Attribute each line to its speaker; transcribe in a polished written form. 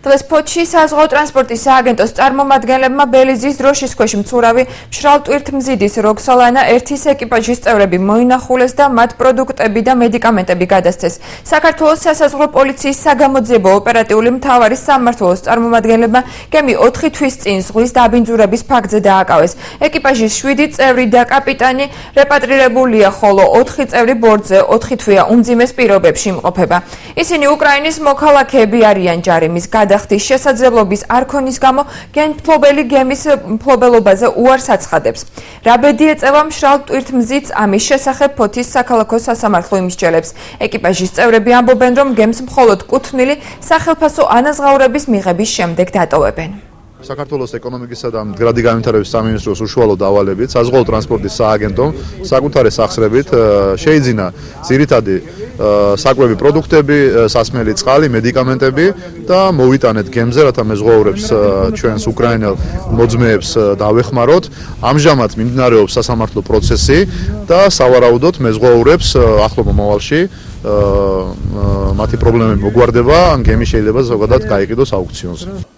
Speaker 1: დღეს ფოთში საზღვაო ტრანსპორტის სააგენტოს წარმომადგენლებმა ბელიზის დროშის ქვეშ მცურავი მშრალ ტვირთმზიდის როქსოლანა 1-ის ეკიპაჟის წევრები მოინახულეს და მათ პროდუქტები და მედიკამენტები გადასცეს. საქართველოს სასაზღვრო პოლიციის საგამოძიებო ოპერატიული მთავარი სამმართველოს წარმომადგენლებმა გემი 4 თვის წინ ზღვის დაბინძურების ფაქტზე დააკავეს. ეკიპაჟის 7 წევრი და კაპიტანი რეპატრირებულია, ხოლო 4 წევრი ბორტზე 4 თვეა უმძიმეს პირობებში იმყოფება. ისინი უკრაინის მოქალაქეები არიან. ჯარიმის გადახდის შესაძლებლობის არ ქონის გამო გემთმობელი გემის მფლობელობაზე უარს აცხადებს. რა ბედი ეწევა მშრალ ტვირთმზიდს, ამის შესახებ ფოთის საქალაქო სასამართლო იმსჯელებს. ეკიპაჟის წევრები ამბობენ, რომ გემს მხოლოდ კუთვნილი სახელფასო ანაზღაურების მიღების შემდეგ დატოვებენ.
Speaker 2: საქართველოს ეკონომიკისა და მდგრადი განვითარების სამინისტროს უშუალო დავალებით საზღვაო ტრანსპორტის სააგენტომ საკუთარი სახსრებით შეიძინა ძირითადი საკვები პროდუქტები, სასმელი წყალი, მედიკამენტები და მოვიტანეთ გემზე, რათა მეზღვაურებს ჩვენს უკრაინელ მოძმეებს დავეხმაროთ. ამჟამად მიმდინარეობს სასამართლო პროცესი და სავარაუდოდ მეზღვაურებს ახლო მომავალში მათი პრობლემები მოგვარდება, ან გემი შეიძლება ზოგადად გაიყიდოს აუქციონზე.